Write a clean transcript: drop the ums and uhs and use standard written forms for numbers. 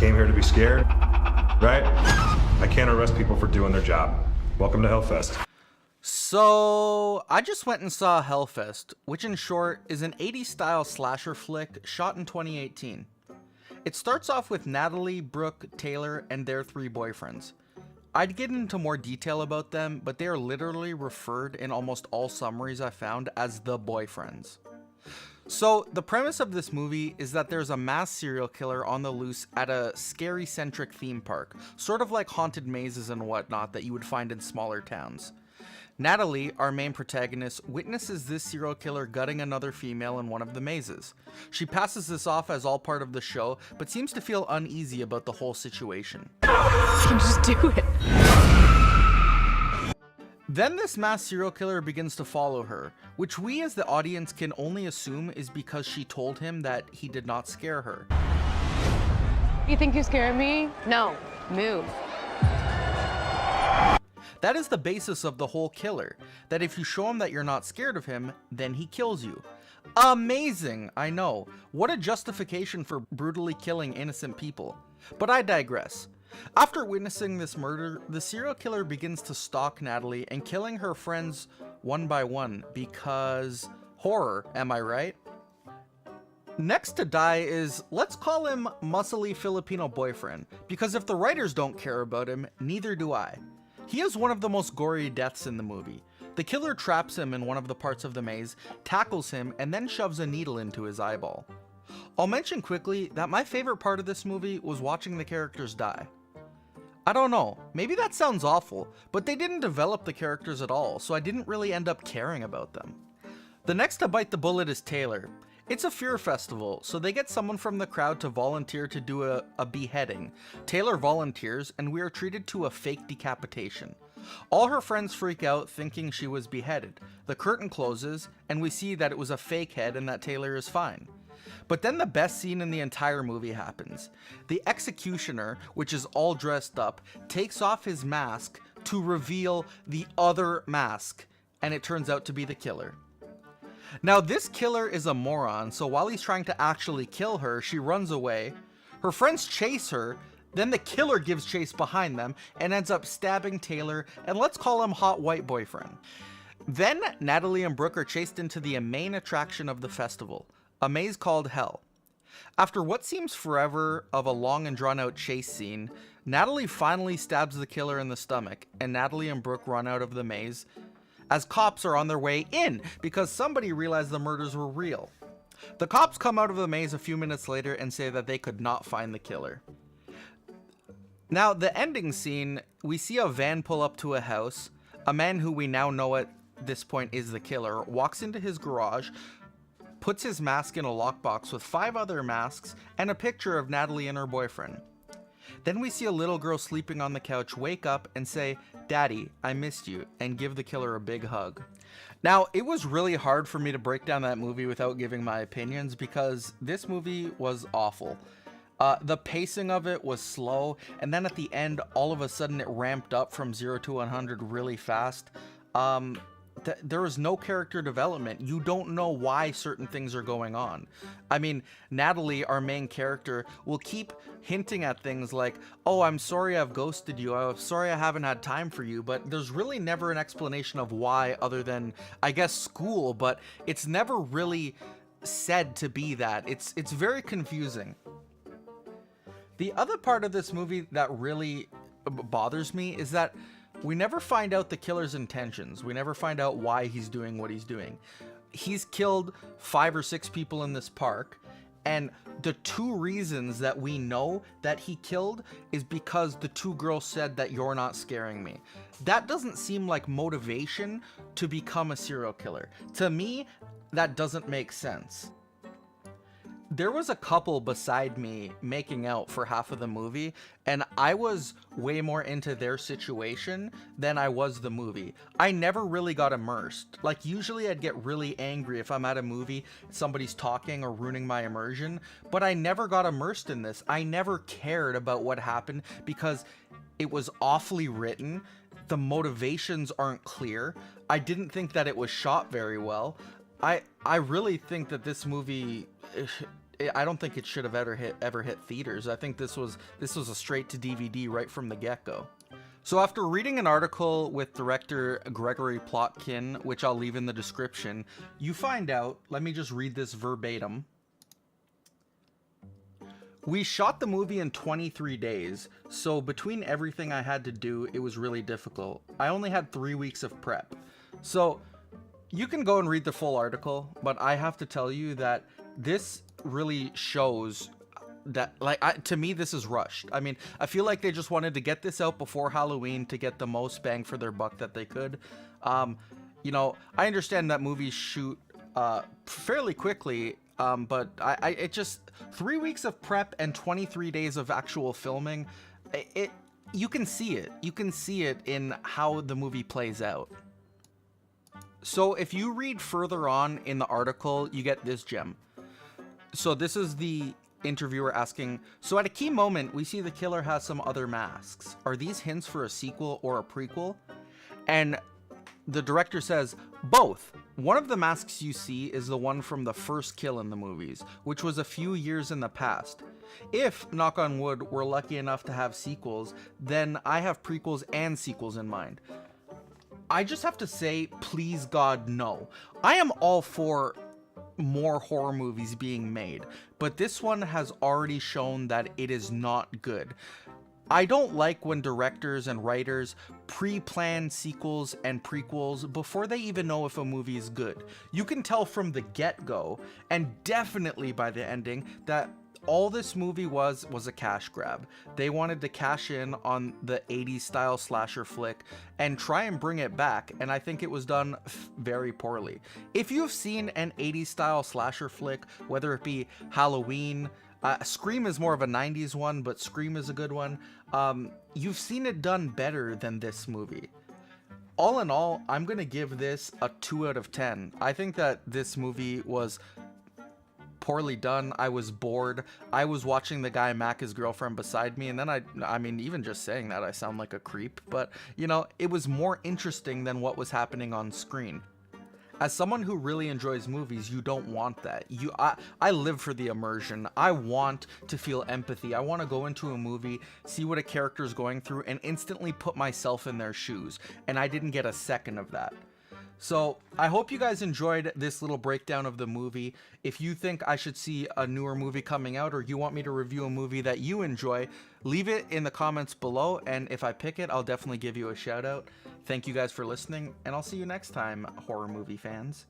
came here to be scared, right? I can't arrest people for doing their job. Welcome to HellFest. So, I just went and saw HellFest, which in short is an 80s style slasher flick shot in 2018. It starts off with Natalie, Brooke, Taylor, and their 3 boyfriends. I'd get into more detail about them, but they are literally referred in almost all summaries I found as the boyfriends. So, the premise of this movie is that there's a mass serial killer on the loose at a scary-centric theme park, sort of like haunted mazes and whatnot that you would find in smaller towns. Natalie, our main protagonist, witnesses this serial killer gutting another female in one of the mazes. She passes this off as all part of the show, but seems to feel uneasy about the whole situation. You can just do it. Then this mass serial killer begins to follow her, which we as the audience can only assume is because she told him that he did not scare her. You think you scare me? No. Move. That is the basis of the whole killer, that if you show him that you're not scared of him, then he kills you. Amazing, I know. What a justification for brutally killing innocent people. But I digress. After witnessing this murder, the serial killer begins to stalk Natalie and killing her friends one by one because horror, am I right? Next to die is, let's call him muscly Filipino boyfriend, because if the writers don't care about him, neither do I. He is one of the most gory deaths in the movie. The killer traps him in one of the parts of the maze, tackles him, and then shoves a needle into his eyeball. I'll mention quickly that my favorite part of this movie was watching the characters die. I don't know, maybe that sounds awful, but they didn't develop the characters at all, so I didn't really end up caring about them. The next to bite the bullet is Taylor. It's a fear festival, so they get someone from the crowd to volunteer to do a beheading. Taylor volunteers, and we are treated to a fake decapitation. All her friends freak out, thinking she was beheaded. The curtain closes, and we see that it was a fake head and that Taylor is fine. But then the best scene in the entire movie happens. The executioner, which is all dressed up, takes off his mask to reveal the other mask, and it turns out to be the killer. Now this killer is a moron, so while he's trying to actually kill her, she runs away. Her friends chase her, then the killer gives chase behind them and ends up stabbing Taylor, and let's call him hot white boyfriend. Then Natalie and Brooke are chased into the main attraction of the festival, a maze called Hell. After what seems forever of a long and drawn out chase scene, Natalie finally stabs the killer in the stomach, and Natalie and Brooke run out of the maze, as cops are on their way in because somebody realized the murders were real. The cops come out of the maze a few minutes later and say that they could not find the killer. Now, the ending scene, we see a van pull up to a house. A man who we now know at this point is the killer walks into his garage, puts his mask in a lockbox with 5 other masks and a picture of Natalie and her boyfriend. Then we see a little girl sleeping on the couch wake up and say, "Daddy, I missed you," and give the killer a big hug. Now, it was really hard for me to break down that movie without giving my opinions because this movie was awful. The pacing of it was slow, and then at the end, all of a sudden it ramped up from 0 to 100 really fast. There was no character development. You don't know why certain things are going on. I mean, Natalie, our main character, will keep hinting at things like, "Oh, I'm sorry I've ghosted you. I'm sorry I haven't had time for you," but there's really never an explanation of why other than, I guess, school, but it's never really said to be that. It's very confusing. The other part of this movie that really bothers me is that we never find out the killer's intentions. We never find out why he's doing what he's doing. He's killed 5 or 6 people in this park, and the 2 reasons that we know that he killed is because the 2 girls said that "you're not scaring me." That doesn't seem like motivation to become a serial killer. To me, that doesn't make sense. There was a couple beside me making out for half of the movie, and I was way more into their situation than I was the movie. I never really got immersed. Like, usually I'd get really angry if I'm at a movie, somebody's talking or ruining my immersion, but I never got immersed in this. I never cared about what happened because it was awfully written. The motivations aren't clear. I didn't think that it was shot very well. I really think that this movie, I don't think it should have ever hit theaters. I think this was a straight to DVD right from the get-go. So after reading an article with director Gregory Plotkin, which I'll leave in the description, you find out, let me just read this verbatim. We shot the movie in 23 days, so between everything I had to do, it was really difficult. I only had 3 weeks of prep. So you can go and read the full article, but I have to tell you that this really shows that, like, to me, this is rushed. I mean, I feel like they just wanted to get this out before Halloween to get the most bang for their buck that they could. You know, I understand that movies shoot fairly quickly, but it just 3 weeks of prep and 23 days of actual filming. You can see it. You can see it in how the movie plays out. So if you read further on in the article, you get this gem. So this is the interviewer asking, so at a key moment, we see the killer has some other masks. Are these hints for a sequel or a prequel? And the director says, both. One of the masks you see is the one from the first kill in the movies, which was a few years in the past. If, knock on wood, we're lucky enough to have sequels, then I have prequels and sequels in mind. I just have to say, please God, no. I am all for more horror movies being made, but this one has already shown that it is not good. I don't like when directors and writers pre-plan sequels and prequels before they even know if a movie is good. You can tell from the get-go, and definitely by the ending, that all this movie was a cash grab. They wanted to cash in on the 80s style slasher flick and try and bring it back, and I think it was done very poorly. If you've seen an 80s style slasher flick, whether it be Halloween, Scream is more of a 90s one, but Scream is a good one, you've seen it done better than this movie. All in all, I'm gonna give this a 2 out of 10. I think that this movie was poorly done. I was bored. I was watching the guy mack his girlfriend beside me, and then I mean, even just saying that, I sound like a creep, but you know, it was more interesting than what was happening on screen. As someone who really enjoys movies, you don't want that. I live for the immersion. I want to feel empathy. I want to go into a movie, see what a character is going through, and instantly put myself in their shoes, and I didn't get a second of that. So I hope you guys enjoyed this little breakdown of the movie. If you think I should see a newer movie coming out, or you want me to review a movie that you enjoy, leave it in the comments below, and if I pick it, I'll definitely give you a shout out. Thank you guys for listening, and I'll see you next time, horror movie fans.